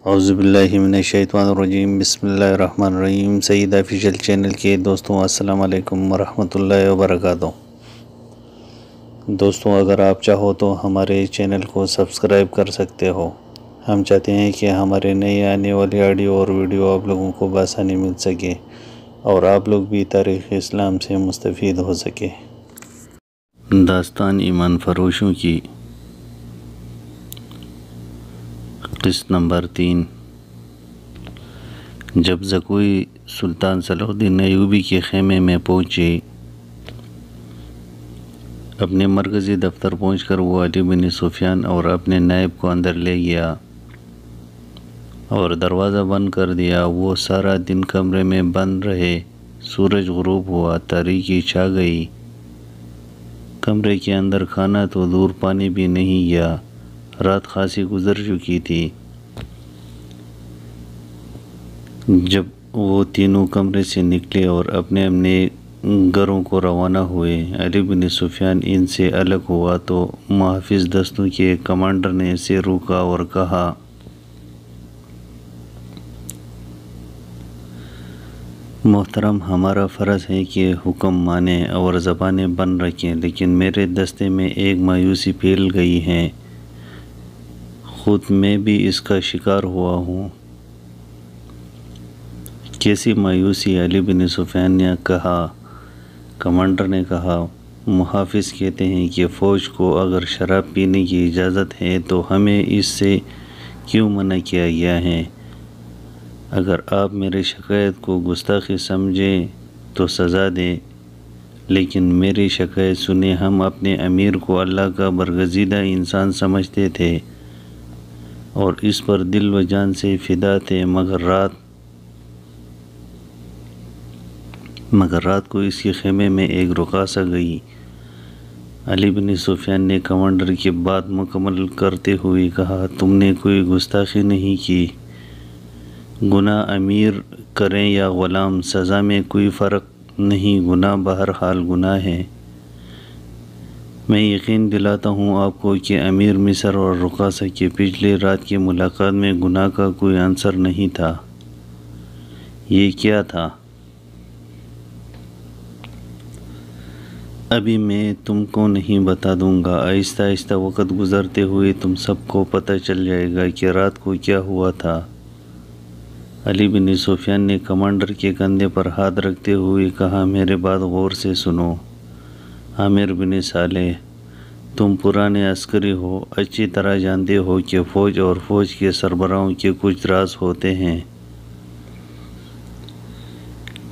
اعوذ باللہ من الشیطان الرجیم، بسم اللہ الرحمن الرحیم۔ سعید آفیشیل چینل کے دوستوں السلام علیکم ورحمۃ اللہ وبرکاتہ۔ دوستوں، اگر آپ چاہو تو ہمارے چینل کو سبسکرائب کر سکتے ہو۔ ہم چاہتے ہیں کہ ہمارے نئے آنے والی آڈیو اور ویڈیو آپ لوگوں کو بآسانی مل سکے اور آپ لوگ بھی تاریخ اسلام سے مستفید ہو سکے۔ داستان ایمان فروشوں کی قسط نمبر 3۔ جب زکوی سلطان صلاح الدین ایوبی کے خیمے میں پہنچے، اپنے مرکزی دفتر پہنچ کر وہ علی بن سفیان اور اپنے نائب کو اندر لے گیا اور دروازہ بند کر دیا۔ وہ سارا دن کمرے میں بند رہے۔ سورج غروب ہوا، تاریکی چھا گئی۔ کمرے کے اندر کھانا تو دور، پانی بھی نہیں گیا۔ رات خاصی گزر چکی تھی۔ جب وہ تینوں کمرے سے نکلے اور اپنے گھروں کو روانہ ہوئے، علی بن سفیان ان سے الگ ہوا تو محافظ دستوں کے ایک کمانڈر نے اسے روکا اور کہا، محترم، ہمارا فرض ہے کہ حکم مانیں اور زبانیں بند رکھیں، لیکن میرے دستے میں ایک مایوسی پھیل گئی ہے۔ خود میں بھی اس کا شکار ہوا ہوں۔ کیسی مایوسی؟ علی بن سفیان نے کہا۔ کمانڈر نے کہا، محافظ کہتے ہیں کہ فوج کو اگر شراب پینے کی اجازت ہے تو ہمیں اس سے کیوں منع کیا گیا ہے؟ اگر آپ میری شکایت کو گستاخی سمجھیں تو سزا دیں، لیکن میری شکایت سنیں۔ ہم اپنے امیر کو اللہ کا برگزیدہ انسان سمجھتے تھے اور اس پر دل و جان سے فدا تھے، مگر رات کو اس کے خیمے میں ایک رقاصہ گئی۔ علی بن سفیان نے کمانڈر کی بات مکمل کرتے ہوئے کہا، تم نے کوئی گستاخی نہیں کی۔ گناہ امیر کریں یا غلام، سزا میں کوئی فرق نہیں، گناہ بہرحال گناہ ہے۔ میں یقین دلاتا ہوں آپ کو کہ امیر مصر اور رقاصہ کی پچھلی رات کی ملاقات میں گناہ کا کوئی عنصر نہیں تھا۔ یہ کیا تھا؟ ابھی میں تم کو نہیں بتا دوں گا، آہستہ آہستہ وقت گزرتے ہوئے تم سب کو پتہ چل جائے گا کہ رات کو کیا ہوا تھا۔ علی بن سفیان نے کمانڈر کے کندھے پر ہاتھ رکھتے ہوئے کہا، میرے بات غور سے سنو۔ عامر بن صالح، تم پرانے عسکری ہو، اچھی طرح جانتے ہو کہ فوج اور فوج کے سربراہوں کے کچھ راز ہوتے ہیں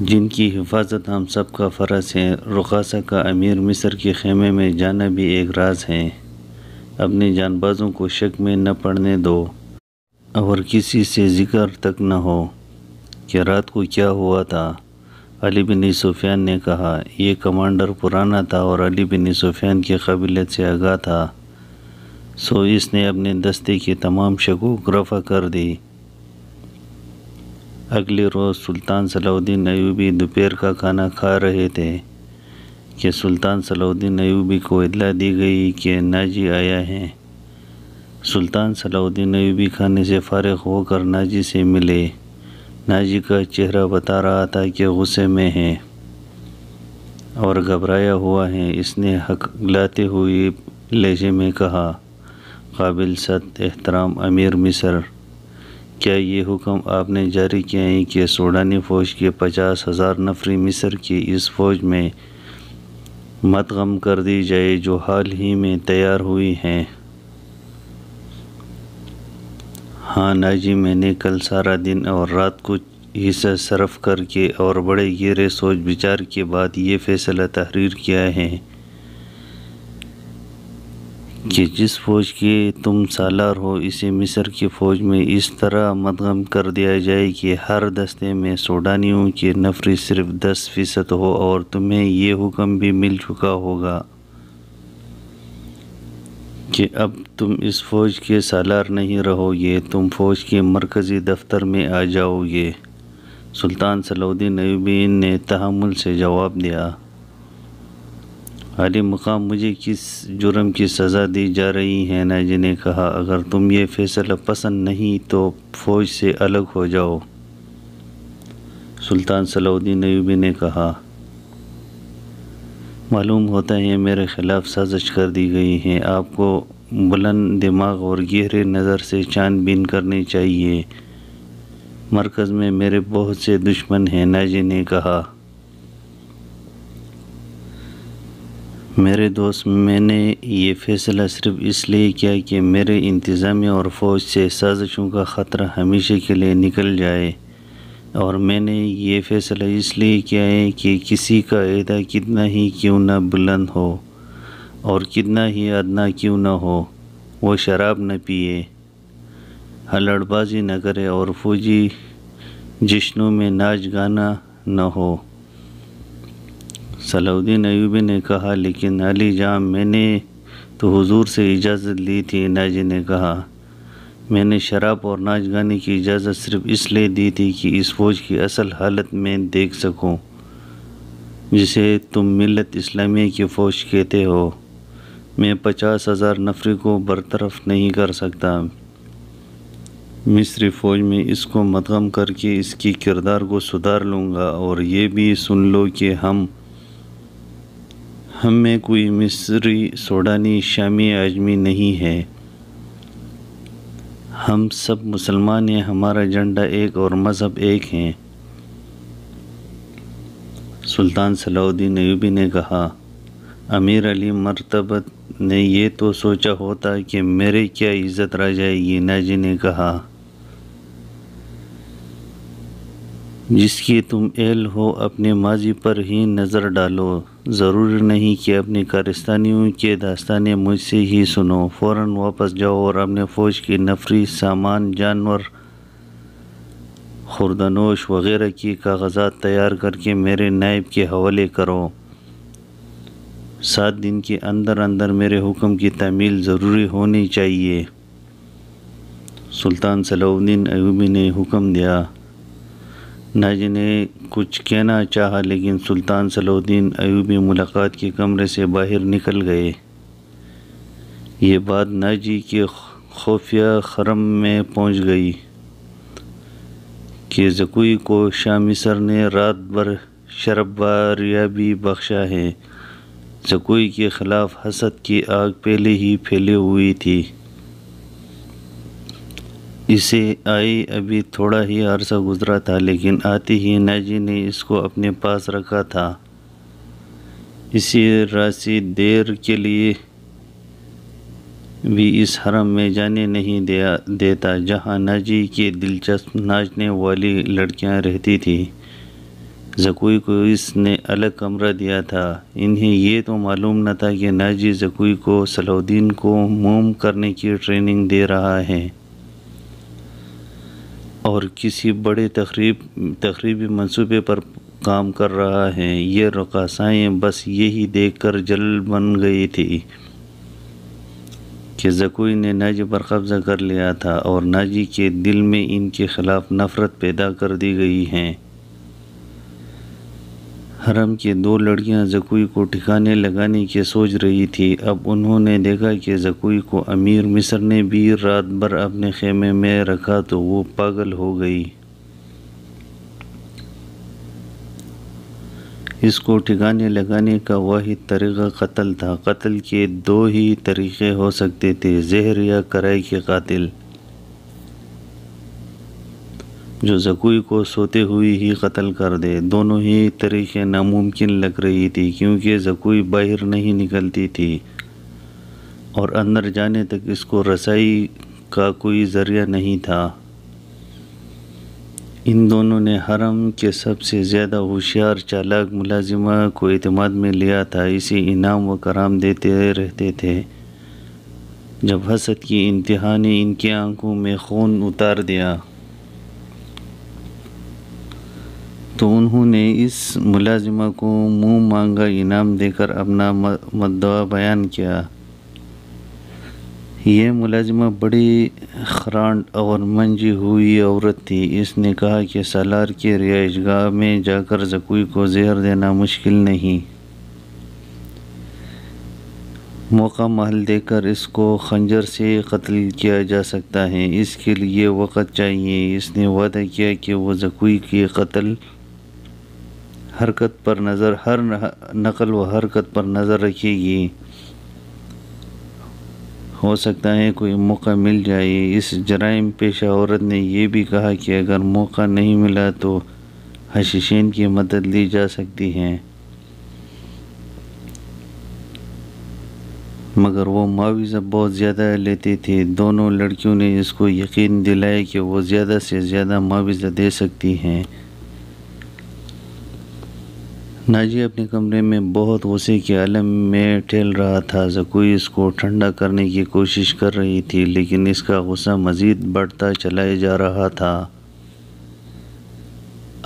جن کی حفاظت ہم سب کا فرض ہے۔ رقاصہ کا امیر مصر کے خیمے میں جانا بھی ایک راز ہے۔ اپنے جان بازوں کو شک میں نہ پڑنے دو اور کسی سے ذکر تک نہ ہو کہ رات کو کیا ہوا تھا۔ علی بن سفیان نے کہا۔ یہ کمانڈر پرانا تھا اور علی بن سفیان کی قابلیت سے آگاہ تھا، سو اس نے اپنے دستے کی تمام شکوک رفع کر دی۔ اگلے روز سلطان صلاح الدین ایوبی دوپہر کا کھانا کھا رہے تھے کہ سلطان صلاح الدین ایوبی کو اطلاع دی گئی کہ ناجی آیا ہے۔ سلطان صلاح الدین ایوبی کھانے سے فارغ ہو کر ناجی سے ملے۔ ناجی کا چہرہ بتا رہا تھا کہ غصے میں ہے اور گھبرایا ہوا ہے۔ اس نے ہکلاتے ہوئے لہجے میں کہا، قابل صد احترام امیر مصر، کیا یہ حکم آپ نے جاری کیا ہے کہ سوڈانی فوج کے 50,000 نفری مصر کی اس فوج میں مدغم کر دی جائے جو حال ہی میں تیار ہوئی ہے؟ ہاں ناجی، میں نے کل سارا دن اور رات کو حصہ صرف کر کے اور بڑے گہرے سوچ بچار کے بعد یہ فیصلہ تحریر کیا ہے کہ جس فوج کے تم سالار ہو، اسے مصر کی فوج میں اس طرح مدغم کر دیا جائے کہ ہر دستے میں سوڈانیوں کی نفری صرف 10% ہو، اور تمہیں یہ حکم بھی مل چکا ہوگا کہ اب تم اس فوج کے سالار نہیں رہو گے، تم فوج کے مرکزی دفتر میں آ جاؤ گے۔ سلطان صلاح الدین ایوبی نے تحمل سے جواب دیا، عالی مقام مجھے کس جرم کی سزا دی جا رہی ہے؟ ناجی نے کہا اگر تم یہ فیصلہ پسند نہیں تو فوج سے الگ ہو جاؤ۔ سلطان صلاح الدین ایوبی نے کہا معلوم ہوتا ہے میرے خلاف سازش کر دی گئی ہے، آپ کو بلند دماغ اور گہرے نظر سے چھان بین کرنی چاہیے، مرکز میں میرے بہت سے دشمن ہیں۔ ناجی نے کہا میرے دوست، میں نے یہ فیصلہ صرف اس لیے کیا کہ میرے انتظامیہ اور فوج سے سازشوں کا خطرہ ہمیشہ کے لیے نکل جائے، اور میں نے یہ فیصلہ اس لیے کیا ہے کہ کسی کا عہدہ کتنا ہی کیوں نہ بلند ہو اور کتنا ہی ادنا کیوں نہ ہو، وہ شراب نہ پیے، ہلڑ بازی نہ کرے اور فوجی جشنوں میں ناچ گانا نہ ہو۔ صلاح الدین ایوبی نے کہا لیکن علی جاں میں نے تو حضور سے اجازت لی تھی۔ ناجی نے کہا میں نے شراب اور ناچ گانے کی اجازت صرف اس لیے دی تھی کہ اس فوج کی اصل حالت میں دیکھ سکوں جسے تم ملت اسلامیہ کی فوج کہتے ہو۔ میں 50,000 نفری کو برطرف نہیں کر سکتا، مصری فوج میں اس کو مدغم کر کے اس کی کردار کو سدھار لوں گا، اور یہ بھی سن لو کہ ہم میں کوئی مصری، سوڈانی، شامی، عجمی نہیں ہے، ہم سب مسلمان ہیں، ہمارا جھنڈا ایک اور مذہب ایک ہیں۔ سلطان صلاح الدین ایوبی نے کہا امیر علی مرتبت نے یہ تو سوچا ہوتا کہ میرے کیا عزت رہ جائے گی۔ ناجی نے کہا جس کی تم اہل ہو اپنے ماضی پر ہی نظر ڈالو، ضروری نہیں کہ اپنی کارستانیوں کے داستانیں مجھ سے ہی سنو، فوراً واپس جاؤ اور اپنے فوج کی نفری، سامان، جانور، خوردنوش وغیرہ کی کاغذات تیار کر کے میرے نائب کے حوالے کرو، 7 دن کے اندر اندر میرے حکم کی تعمیل ضروری ہونی چاہیے۔ سلطان صلاح الدین ایوبی نے حکم دیا۔ ناجی نے کچھ کہنا چاہا لیکن سلطان صلاح الدین ایوبی ملاقات کے کمرے سے باہر نکل گئے۔ یہ بات ناجی کے خفیہ خرم میں پہنچ گئی کہ زکوی کو شاہ مصر نے رات بھر شرباریابی بخشا ہے۔ زکوی کے خلاف حسد کی آگ پہلے ہی پھیلی ہوئی تھی، اسے آئی ابھی تھوڑا ہی عرصہ گزرا تھا لیکن آتے ہی ناجی نے اس کو اپنے پاس رکھا تھا، اسی راسی دیر کے لیے بھی اس حرم میں جانے نہیں دیتا جہاں ناجی کی دلچسپ ناچنے والی لڑکیاں رہتی تھیں۔ زکوی کو اس نے الگ کمرہ دیا تھا۔ انہیں یہ تو معلوم نہ تھا کہ ناجی زکوی کو صلاح الدین کو موم کرنے کی ٹریننگ دے رہا ہے اور کسی بڑے تخریبی منصوبے پر کام کر رہا ہے۔ یہ رقاصائیں بس یہی دیکھ کر جل بن گئی تھی کہ زکوی نے ناجی پر قبضہ کر لیا تھا اور ناجی کے دل میں ان کے خلاف نفرت پیدا کر دی گئی ہے۔ حرم کی 2 لڑکیاں زکوی کو ٹھکانے لگانے کی سوچ رہی تھی۔ اب انہوں نے دیکھا کہ زکوی کو امیر مصر نے بھی رات بھر اپنے خیمے میں رکھا تو وہ پاگل ہو گئی۔ اس کو ٹھکانے لگانے کا واحد طریقہ قتل تھا۔ قتل کے 2 ہی طریقے ہو سکتے تھے، زہر یا کرائے کے قاتل، جو زکوی کو سوتے ہوئے ہی قتل کر دے۔ دونوں ہی طریقے ناممکن لگ رہی تھی کیونکہ زکوی باہر نہیں نکلتی تھی اور اندر جانے تک اس کو رسائی کا کوئی ذریعہ نہیں تھا۔ ان دونوں نے حرم کے سب سے زیادہ ہوشیار چالاک ملازمہ کو اعتماد میں لیا تھا، اسے انعام و کرام دیتے رہتے تھے۔ جب حسد کی انتہا نے ان کی آنکھوں میں خون اتار دیا تو انہوں نے اس ملازمہ کو منہ مانگا انعام دے کر اپنا مدعا بیان کیا۔ یہ ملازمہ بڑی خرانڈ اور منجھی ہوئی عورت تھی۔ اس نے کہا کہ سالار کی رہائش گاہ میں جا کر زکوی کو زہر دینا مشکل نہیں، موقع محل دے کر اس کو خنجر سے قتل کیا جا سکتا ہے، اس کے لیے وقت چاہیے۔ اس نے وعدہ کیا کہ وہ زکوی کی قتل حرکت پر ہر نقل و حرکت پر نظر رکھے گی۔ ہو سکتا ہے کوئی موقع مل جائے۔ اس جرائم پیشہ عورت نے یہ بھی کہا کہ اگر موقع نہیں ملا تو حشیشین کی مدد لی جا سکتی ہے، مگر وہ معاوضہ بہت زیادہ لیتے تھے۔ دونوں لڑکیوں نے اس کو یقین دلایا کہ وہ زیادہ سے زیادہ معاوضہ دے سکتی ہیں۔ ناجی اپنے کمرے میں بہت غصے کے عالم میں ٹہل رہا تھا۔ زکوی اس کو ٹھنڈا کرنے کی کوشش کر رہی تھی، لیکن اس کا غصہ مزید بڑھتا چلا جا رہا تھا۔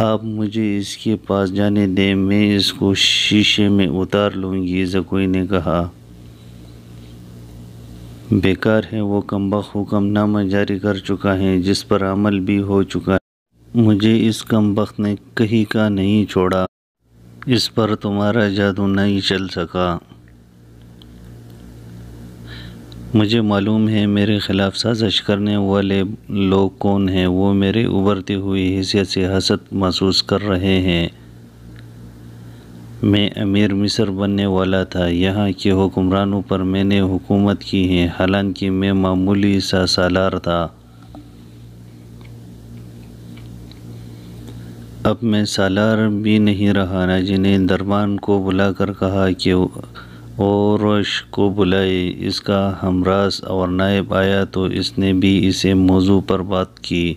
آپ مجھے اس کے پاس جانے دیں، میں اس کو شیشے میں اتار لوں گی، زکوی نے کہا۔ بیکار ہے، وہ کمبخت حکم نامہ جاری کر چکا ہے جس پر عمل بھی ہو چکا ہے۔ مجھے اس کمبخت نے کہیں کا نہیں چھوڑا، اس پر تمہارا جادو نہیں چل سکا۔ مجھے معلوم ہے میرے خلاف سازش کرنے والے لوگ کون ہیں، وہ میرے ابھرتی ہوئی حیثیت سے حسد محسوس کر رہے ہیں۔ میں امیر مصر بننے والا تھا، یہاں کے حکمرانوں پر میں نے حکومت کی ہے، حالانکہ میں معمولی سا سالار تھا۔ اب میں سالار بھی نہیں رہا۔ ناجی نے دربان کو بلا کر کہا کہ اوروش کو بلائے۔ اس کا ہمراز اور نائب آیا تو اس نے بھی اسی موضوع پر بات کی۔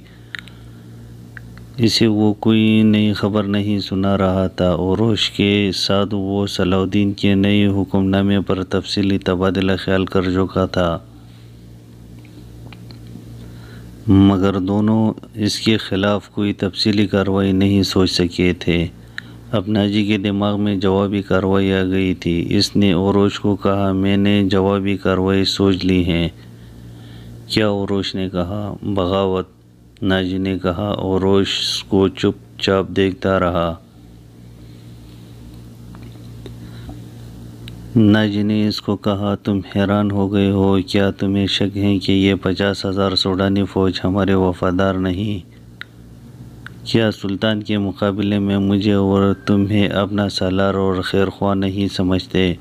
اسے وہ کوئی نئی خبر نہیں سنا رہا تھا۔ اوروش کے ساتھ وہ صلاح الدین کے نئے حکم نامے پر تفصیلی تبادلہ خیال کر چکا تھا، مگر دونوں اس کے خلاف کوئی تفصیلی کارروائی نہیں سوچ سکے تھے۔ اب ناجی کے دماغ میں جوابی کارروائی آ گئی تھی۔ اس نے اوروش کو کہا، میں نے جوابی کارروائی سوچ لی ہے۔ کیا؟ اوروش نے کہا۔ بغاوت، ناجی نے کہا۔ اوروش اس کو چپ چاپ دیکھتا رہا۔ ناجی نے اس کو کہا، تم حیران ہو گئے ہو؟ کیا تمہیں شک ہے کہ یہ 50,000 سوڈانی فوج ہمارے وفادار نہیں؟ کیا سلطان کے مقابلے میں مجھے اور تمہیں اپنا سالار اور خیرخواہ نہیں سمجھتے؟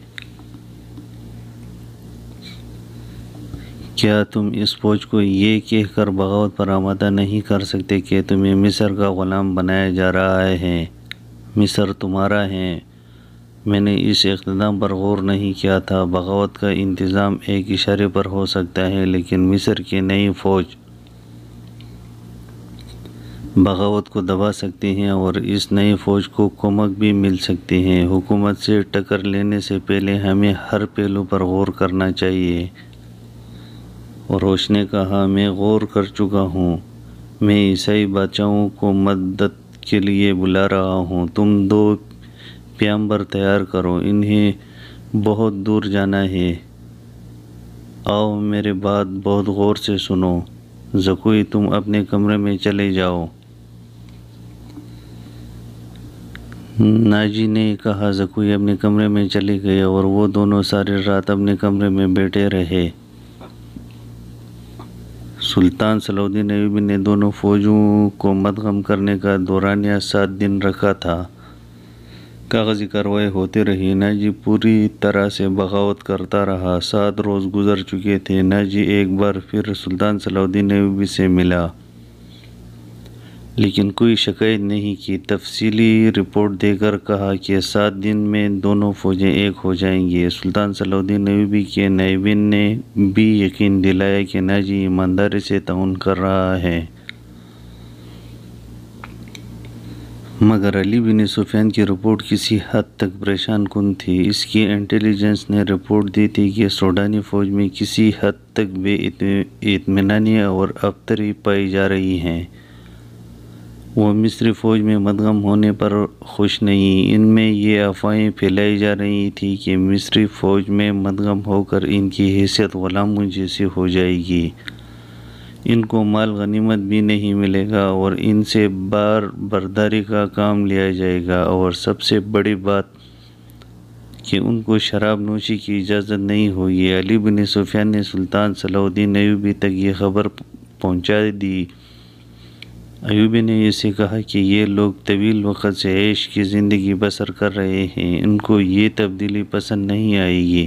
کیا تم اس فوج کو یہ کہہ کر بغاوت پر آمادہ نہیں کر سکتے کہ تمہیں مصر کا غلام بنایا جا رہا ہے؟ مصر تمہارا ہے۔ میں نے اس اقدام پر غور نہیں کیا تھا۔ بغاوت کا انتظام ایک اشارے پر ہو سکتا ہے، لیکن مصر کی نئی فوج بغاوت کو دبا سکتی ہے اور اس نئی فوج کو کمک بھی مل سکتی ہے۔ حکومت سے ٹکر لینے سے پہلے ہمیں ہر پہلو پر غور کرنا چاہیے۔ اوروش نے کہا، میں غور کر چکا ہوں۔ میں عیسائی بادشاہوں کو مدد کے لیے بلا رہا ہوں۔ تم 2 پیامبر تیار کرو، انہیں بہت دور جانا ہے۔ آؤ میرے بات بہت غور سے سنو۔ زکوی، تم اپنے کمرے میں چلے جاؤ۔ ناجی نے کہا۔ زکوی اپنے کمرے میں چلی گئی اور وہ دونوں ساری رات اپنے کمرے میں بیٹھے رہے۔ سلطان صلاح الدین ایوبی نے دونوں فوجوں کو مدغم کرنے کا دورانیہ 7 دن رکھا تھا۔ کاغذی کارروائی ہوتی رہی۔ ناجی پوری طرح سے بغاوت کرتا رہا۔ 7 روز گزر چکے تھے۔ ناجی ایک بار پھر سلطان صلاح الدین ایوبی سے ملا، لیکن کوئی شکایت نہیں کی۔ تفصیلی رپورٹ دے کر کہا کہ 7 دن میں دونوں فوجیں ایک ہو جائیں گی۔ سلطان صلاح الدین ایوبی کے نائبین نے بھی یقین دلایا کہ ناجی ایمانداری سے تعاون کر رہا ہے، مگر علی بن سفیان کی رپورٹ کسی حد تک پریشان کن تھی۔ اس کی انٹیلی جنس نے رپورٹ دی تھی کہ سوڈانی فوج میں کسی حد تک بے اطمینانی اور ابتری پائی جا رہی ہے۔ وہ مصری فوج میں مدغم ہونے پر خوش نہیں۔ ان میں یہ افواہیں پھیلائی جا رہی تھیں کہ مصری فوج میں مدغم ہو کر ان کی حیثیت غلاموں جیسی ہو جائے گی، ان کو مال غنیمت بھی نہیں ملے گا اور ان سے بار برداری کا کام لیا جائے گا، اور سب سے بڑی بات کہ ان کو شراب نوشی کی اجازت نہیں ہوگی۔ علی بن سفیان نے سلطان صلاح الدین ایوبی تک یہ خبر پہنچا دی۔ ایوبی نے اسے کہا کہ یہ لوگ طویل وقت سے عیش کی زندگی بسر کر رہے ہیں، ان کو یہ تبدیلی پسند نہیں آئے گی۔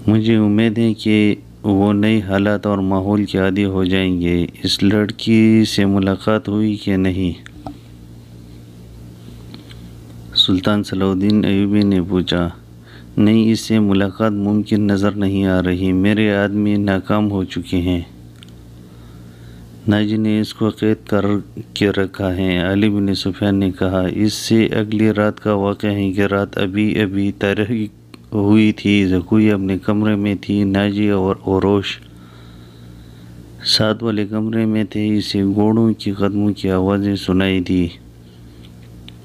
مجھے امید ہے کہ وہ نئے حالات اور ماحول کے عادی ہو جائیں گے۔ اس لڑکی سے ملاقات ہوئی کہ نہیں؟ سلطان صلاح الدین ایوبی نے پوچھا۔ نہیں، اس سے ملاقات ممکن نظر نہیں آ رہی، میرے آدمی ناکام ہو چکے ہیں۔ ناجی نے اس کو قید کر کے رکھا ہے، علی بن سفیان نے کہا۔ اس سے اگلی رات کا واقعہ ہے کہ رات ابھی تاریخ ہوئی تھی۔ زکوئی اپنے کمرے میں تھی، ناجی اور اوروش ساتھ والے کمرے میں تھے۔ اسے گھوڑوں کے قدموں کی آوازیں سنائی دی۔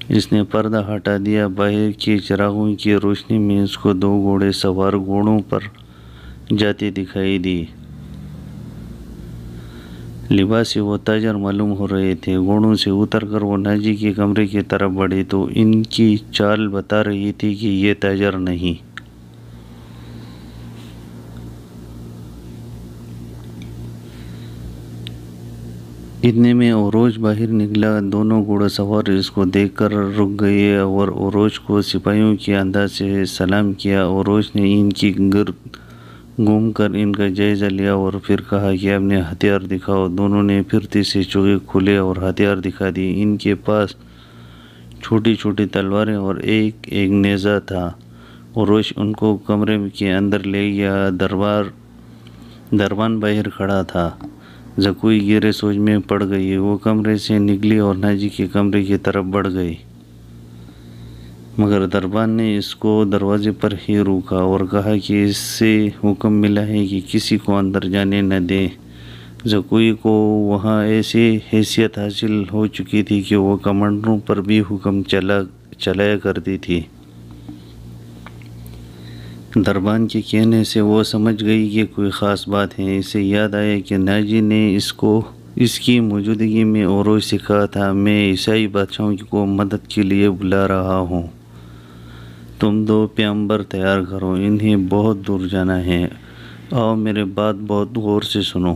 اس نے پردہ ہٹا دیا۔ باہر کے چراغوں کی روشنی میں اس کو 2 گھوڑے سوار گھوڑوں پر جاتے دکھائی دی۔ لباس سے وہ تاجر معلوم ہو رہے تھے۔ گھوڑوں سے اتر کر وہ ناجی کے کمرے کی طرف بڑھے تو ان کی چال بتا رہی تھی کہ یہ تاجر نہیں۔ اتنے میں اوروش باہر نکلا۔ دونوں گھوڑا سوار اس کو دیکھ کر رک گئے اور اوروش کو سپاہیوں کے انداز سے سلام کیا۔ اوروش نے ان کی گرد گھوم کر ان کا جائزہ لیا اور پھر کہا کہ اپنے ہتھیار دکھاؤ۔ دونوں نے پھرتی سے چوکے کھولے اور ہتھیار دکھا دیے۔ ان کے پاس چھوٹی چھوٹی تلواریں اور ایک نیزہ تھا۔ اوروش ان کو کمرے کے اندر لے گیا۔ دربان باہر کھڑا تھا۔ زکوئی گہرے سوچ میں پڑ گئی۔ وہ کمرے سے نکلی اور ناجی کے کمرے کی طرف بڑھ گئی، مگر دربان نے اس کو دروازے پر ہی روکا اور کہا کہ اس سے حکم ملا ہے کہ کسی کو اندر جانے نہ دیں۔ زکوئی کو وہاں ایسی حیثیت حاصل ہو چکی تھی کہ وہ کمانڈروں پر بھی حکم چلایا کرتی تھی۔ دربان کے کہنے سے وہ سمجھ گئی کہ کوئی خاص بات ہے۔ اسے یاد آیا کہ ناجی نے اس کی موجودگی میں اوروش سے کہا تھا، میں عیسائی بادشاہوں کو مدد کے لیے بلا رہا ہوں، تم 2 پیغمبر تیار کرو، انہیں بہت دور جانا ہے، آؤ میرے بات بہت غور سے سنو۔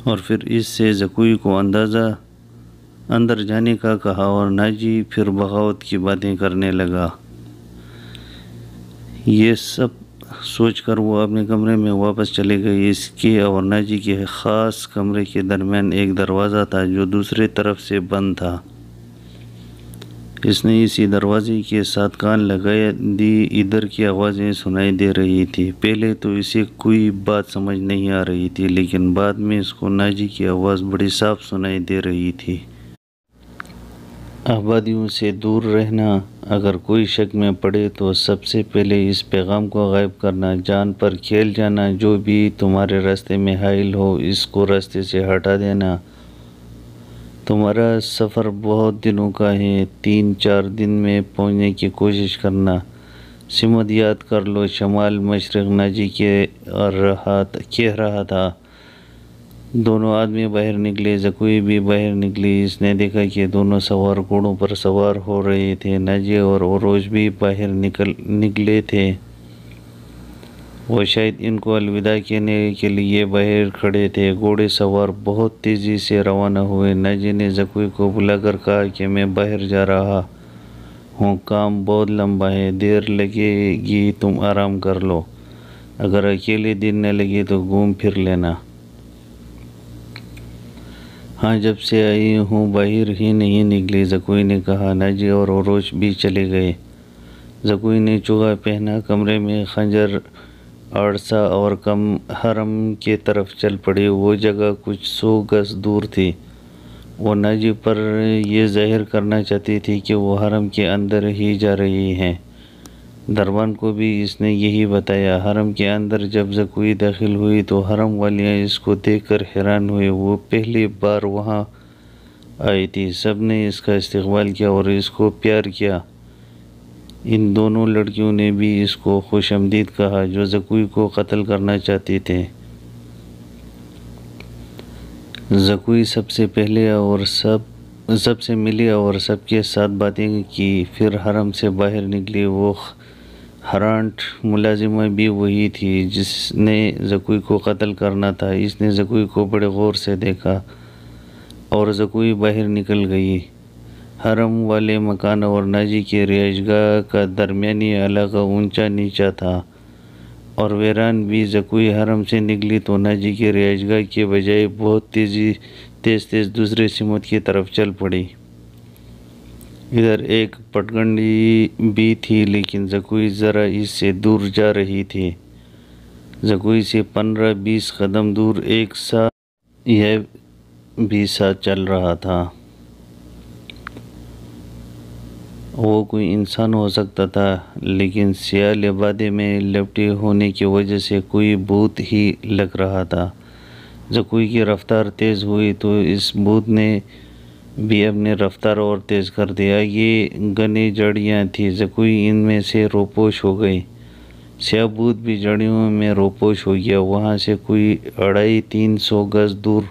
اور پھر اس سے زکوئی کو اندر جانے کا کہا اور ناجی پھر بغاوت کی باتیں کرنے لگا۔ یہ سب سوچ کر وہ اپنے کمرے میں واپس چلے گئے۔ اس کے اور ناجی کے خاص کمرے کے درمیان ایک دروازہ تھا جو دوسری طرف سے بند تھا۔ اس نے اسی دروازے کے ساتھ کان لگا دی۔ ادھر کی آوازیں سنائی دے رہی تھی۔ پہلے تو اسے کوئی بات سمجھ نہیں آ رہی تھی، لیکن بعد میں اس کو ناجی کی آواز بڑی صاف سنائی دے رہی تھی۔ آبادیوں سے دور رہنا، اگر کوئی شک میں پڑے تو سب سے پہلے اس پیغام کو غائب کرنا، جان پر کھیل جانا، جو بھی تمہارے راستے میں حائل ہو اس کو راستے سے ہٹا دینا۔ تمہارا سفر بہت دنوں کا ہے، 3-4 دن میں پہنچنے کی کوشش کرنا۔ سمت یاد کر لو، شمال مشرق۔ ناجی کہہ رہا تھا۔ دونوں آدمی باہر نکلے، زکوئی بھی باہر نکلی۔ اس نے دیکھا کہ دونوں سوار گھوڑوں پر سوار ہو رہے تھے۔ ناجی اور اوروش بھی باہر نکلے تھے۔ وہ شاید ان کو الوداع کہنے کے لیے باہر کھڑے تھے۔ گھوڑے سوار بہت تیزی سے روانہ ہوئے۔ ناجی نے زکوئی کو بلا کر کہا کہ میں باہر جا رہا ہوں، کام بہت لمبا ہے، دیر لگے گی، تم آرام کر لو، اگر اکیلے دن نہ لگے تو گھوم پھر لینا۔ ہاں، جب سے آئی ہوں باہر ہی نہیں نکلی، زکوئی نے کہا۔ ناجی اور اوروش بھی چلے گئے۔ زکوئی نے چوغا پہنا، کمرے میں خنجر آڑسا اور حرم کی طرف چل پڑے۔ وہ جگہ کچھ 100 گز دور تھی۔ وہ ناجی پر یہ ظاہر کرنا چاہتی تھی کہ وہ حرم کے اندر ہی جا رہی ہیں۔ دربان کو بھی اس نے یہی بتایا۔ حرم کے اندر جب زکوئی داخل ہوئی تو حرم والیاں اس کو دیکھ کر حیران ہوئے۔ وہ پہلی بار وہاں آئی تھی۔ سب نے اس کا استقبال کیا اور اس کو پیار کیا۔ ان دونوں لڑکیوں نے بھی اس کو خوش آمدید کہا جو زکوئی کو قتل کرنا چاہتے تھے۔ زکوئی سب سے پہلے اور سب سب سے ملی اور سب کے ساتھ باتیں کی، پھر حرم سے باہر نکلی۔ وہ ہرانٹ ملازمہ بھی وہی تھی جس نے زکوئی کو قتل کرنا تھا۔ اس نے زکوئی کو بڑے غور سے دیکھا اور زکوئی باہر نکل گئی۔ حرم والے مکان اور ناجی کی رہائش گاہ کا درمیانی علاقہ اونچا نیچا تھا اور ویران بھی۔ زکوئی حرم سے نکلی تو ناجی کی رہائش گاہ کے بجائے بہت تیز دوسرے سمت کی طرف چل پڑی۔ ادھر ایک پٹگنڈی بھی تھی لیکن زکوئی ذرا اس سے دور جا رہی تھی۔ زکوئی سے 15-20 قدم دور ایک سا یہ بھی ساتھ چل رہا تھا۔ وہ کوئی انسان ہو سکتا تھا لیکن سیاہ لبادے میں لپٹے ہونے کی وجہ سے کوئی بھوت ہی لگ رہا تھا۔ زکوئی کی رفتار تیز ہوئی تو اس بھوت نے بھی اپنی رفتار اور تیز کر دیا۔ یہ گھنی جھاڑیاں تھیں، زکوئی ان میں سے روپوش ہو گئی۔ سیاہ بھوت بھی جھاڑیوں میں روپوش ہو گیا۔ وہاں سے کوئی 250-300 گز دور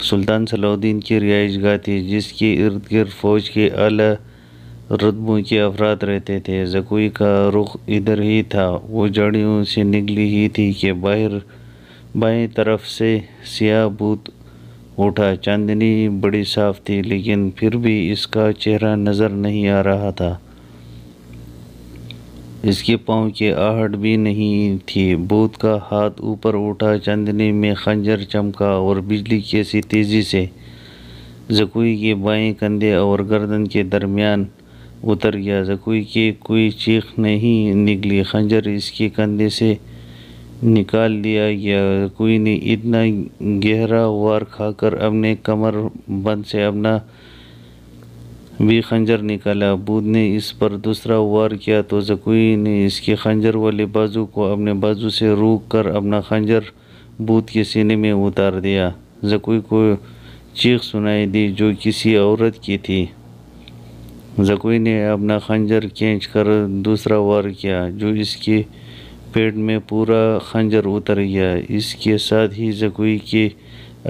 سلطان صلاح الدین کی رہائش گاہ تھی جس کے ارد گرد فوج کے اعلیٰ رتبوں کے افراد رہتے تھے۔ زکوئی کا رخ ادھر ہی تھا۔ وہ جھاڑیوں سے نکلی ہی تھی کہ بائیں طرف سے سیاہ بھوت اٹھا۔ چاندنی بڑی صاف تھی لیکن پھر بھی اس کا چہرہ نظر نہیں آ رہا تھا۔ اس کے پاؤں کی آہٹ بھی نہیں تھی۔ بھوت کا ہاتھ اوپر اٹھا، چاندنی میں خنجر چمکا اور بجلی کیسی تیزی سے زکوئی کے بائیں کندھے اور گردن کے درمیان اتر گیا۔ زکوئی کی کوئی چیخ نہیں نکلی۔ خنجر اس کے کندھے سے نکال دیا گیا۔ زکوئی نے اتنا گہرا وار کھا کر اپنے کمر بند سے اپنا بھی خنجر نکالا۔ بھوت نے اس پر دوسرا وار کیا تو زکوئی نے اس کے خنجر والے بازو کو اپنے بازو سے روک کر اپنا خنجر بھوت کے سینے میں اتار دیا۔ زکوئی کو چیخ سنائی دی جو کسی عورت کی تھی۔ زکوئی نے اپنا خنجر کھینچ کر دوسرا وار کیا جو اس کے پیٹ میں پورا خنجر اتر گیا۔ اس کے ساتھ ہی زکوئی کے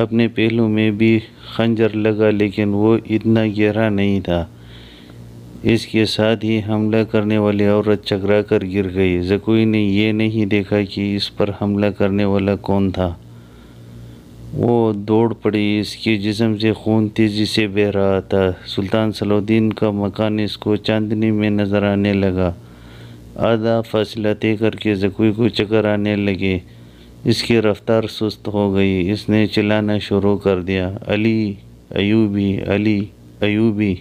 اپنے پہلو میں بھی خنجر لگا لیکن وہ اتنا گہرا نہیں تھا۔ اس کے ساتھ ہی حملہ کرنے والی عورت چکرا کر گر گئی۔ زکوئی نے یہ نہیں دیکھا کہ اس پر حملہ کرنے والا کون تھا۔ وہ دوڑ پڑی۔ اس کے جسم سے خون تیزی سے بہہ رہا تھا۔ سلطان صلاح الدین کا مکان اس کو چاندنی میں نظر آنے لگا۔ آدھا فاصلہ طے کر کے زکوئی کو چکر آنے لگے۔ اس کی رفتار سست ہو گئی۔ اس نے چلانا شروع کر دیا، علی ایوبی، علی ایوبی۔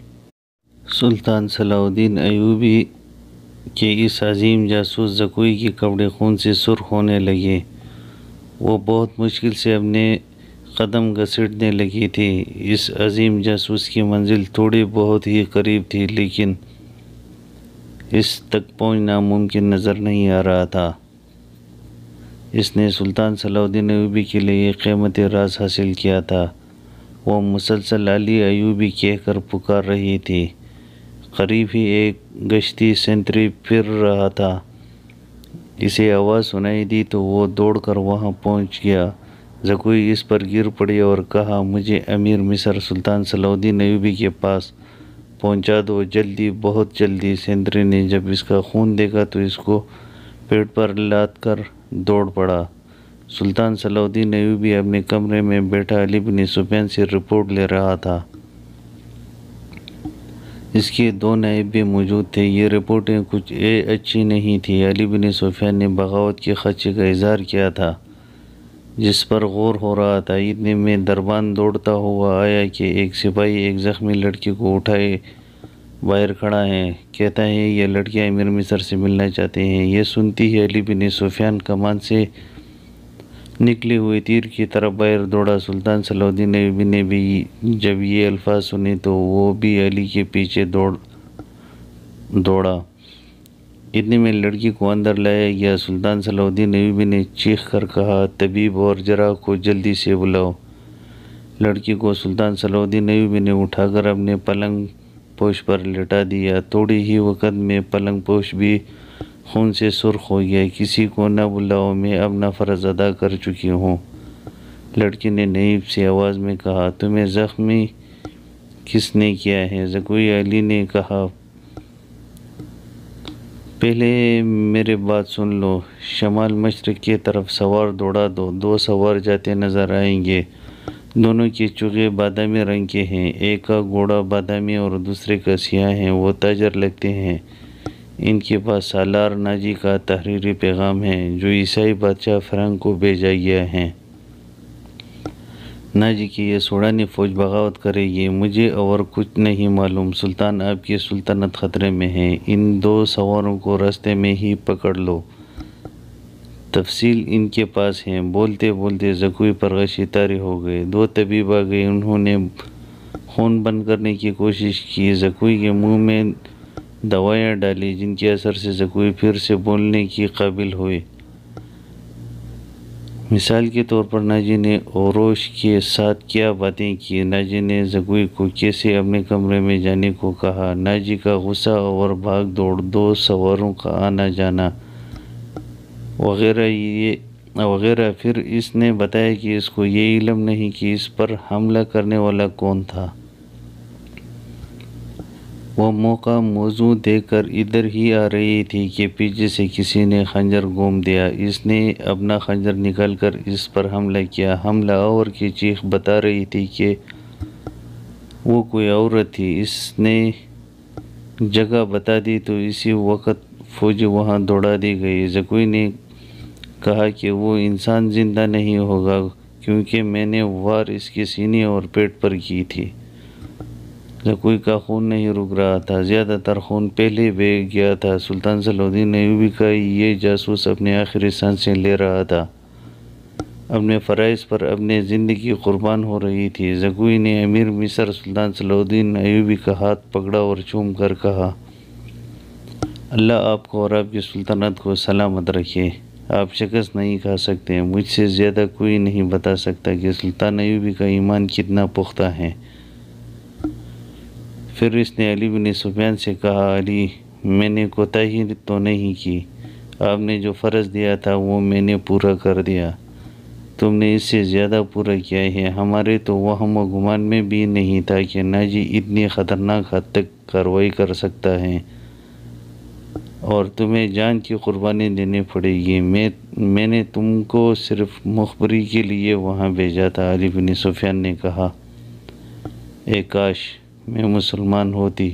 سلطان صلاح الدین ایوبی کے اس عظیم جاسوس زکوئی کے کپڑے خون سے سرخ ہونے لگے۔ وہ بہت مشکل سے اپنے قدم گھسیٹنے لگی تھی۔ اس عظیم جاسوس کی منزل تھوڑی بہت ہی قریب تھی لیکن اس تک پہنچنا ممکن نظر نہیں آ رہا تھا۔ اس نے سلطان صلاح الدین ایوبی کے لیے ایک قیمتی راز حاصل کیا تھا۔ وہ مسلسل علی ایوبی کہہ کر پکار رہی تھی۔ قریب ہی ایک گشتی سینتری پھر رہا تھا۔ اسے آواز سنائی دی تو وہ دوڑ کر وہاں پہنچ گیا۔ زکوئی اس پر گر پڑی اور کہا، مجھے امیر مصر سلطان صلاح الدین ایوبی کے پاس پہنچا دو، جلدی، بہت جلدی۔ سینتری نے جب اس کا خون دیکھا تو اس کو پیٹ پر لاد کر دوڑ پڑا۔ سلطان صلاح الدین ایوبی اپنے کمرے میں بیٹھا علی بن سفیان سے رپورٹ لے رہا تھا۔ اس کے 2 نائب بھی موجود تھے۔ یہ رپورٹیں کچھ اچھی نہیں تھیں۔ علی بن سفیان نے بغاوت کے خدشے کا اظہار کیا تھا جس پر غور ہو رہا تھا۔ اتنے میں دربان دوڑتا ہوا آیا کہ ایک سپاہی ایک زخمی لڑکی کو اٹھائے باہر کھڑا ہے، کہتا ہے یہ لڑکیاں امیر مصر سے ملنا چاہتے ہیں۔ یہ سنتی ہی علی بن سفیان کمان سے نکلے ہوئے تیر کی طرح باہر دوڑا۔ سلطان صلاح الدین ایوبی نے بھی جب یہ الفاظ سنے تو وہ بھی علی کے پیچھے دوڑا۔ اتنے میں لڑکی کو اندر لایا گیا۔ سلطان صلاح الدین ایوبی نے چیخ کر کہا، طبیب اور جراح کو جلدی سے بلاؤ۔ لڑکی کو سلطان صلاح الدین ایوبی نے اٹھا کر اپنے پلنگ پوش پر لٹا دیا۔ تھوڑی ہی وقت میں پلنگ پوش بھی خون سے سرخ ہو گیا۔ کسی کو نہ بلاؤ، میں اپنا فرض ادا کر چکی ہوں، لڑکی نے نائب سی آواز میں کہا۔ تمہیں زخمی کس نے کیا ہے؟ زکوی علی نے کہا پہلے میرے بات سن لو، شمال مشرق کی طرف سوار دوڑا دو، 2 سوار جاتے نظر آئیں گے، دونوں کے چوغے بادامی رنگ کے ہیں، ایک کا گھوڑا بادامی اور دوسرے کا سیاہ ہے، وہ تاجر لگتے ہیں، ان کے پاس سالار ناجی کا تحریری پیغام ہے جو عیسائی بادشاہ فرنگ کو بھیجا گیا ہے۔ ناجی کی یہ سوڈانی فوج بغاوت کرے گی، مجھے اور کچھ نہیں معلوم، سلطان آپ کی سلطنت خطرے میں ہے، ان 2 سواروں کو راستے میں ہی پکڑ لو، تفصیل ان کے پاس ہے۔ بولتے بولتے زکوی پر غشی طاری ہو گئے، 2 طبیب آ گئے، انہوں نے خون بند کرنے کی کوشش کی، زکوی کے منہ میں دوائیاں ڈالی جن کے اثر سے زکوی پھر سے بولنے کی قابل ہوئے۔ مثال کے طور پر ناجی نے اوروش کے ساتھ کیا باتیں کی، ناجی نے زکوی کو کیسے اپنے کمرے میں جانے کو کہا، ناجی کا غصہ اور بھاگ دوڑ، 2 سواروں کا آنا جانا وغیرہ۔ پھر اس نے بتایا کہ اس کو یہ علم نہیں کہ اس پر حملہ کرنے والا کون تھا۔ وہ موقع موزوں دیکھ کر ادھر ہی آ رہی تھی کہ پیچھے سے کسی نے خنجر گھوم دیا، اس نے اپنا خنجر نکال کر اس پر حملہ کیا۔ حملہ آور کی چیخ بتا رہی تھی کہ وہ کوئی عورت تھی، اس نے جگہ بتا دی تو اسی وقت فوجی وہاں دوڑا دی گئی۔ زکوی نے کہا کہ وہ انسان زندہ نہیں ہوگا کیونکہ میں نے وار اس کے سینے اور پیٹ پر کی تھی۔ زکوی کا خون نہیں رک رہا تھا، زیادہ تر خون پہلے بہہ گیا تھا۔ سلطان صلاح الدین ایوبی کا یہ جاسوس اپنے آخری سانسیں لے رہا تھا، اپنے فرائض پر اپنی زندگی قربان ہو رہی تھی۔ زکوی نے امیر مصر سلطان صلاح الدین ایوبی کا ہاتھ پکڑا اور چوم کر کہا، اللہ آپ کو اور آپ کی سلطنت کو سلامت رکھے، آپ شکست نہیں کھا سکتے، مجھ سے زیادہ کوئی نہیں بتا سکتا کہ سلطان ایوبی کا ایمان کتنا پختہ ہے۔ پھر اس نے علی بن سفیان سے کہا، علی، میں نے کوتاہی تو نہیں کی، آپ نے جو فرض دیا تھا وہ میں نے پورا کر دیا، تم نے اس سے زیادہ پورا کیا ہے۔ ہمارے تو وہم و گمان میں بھی نہیں تھا کہ ناجی اتنی خطرناک حد تک کارروائی کر سکتا ہے اور تمہیں جان کی قربانی دینی پڑے گی۔ میں نے تم کو صرف مخبری کے لیے وہاں بھیجا تھا۔ علی بن سفیان نے کہا، اے کاش میں مسلمان ہوتی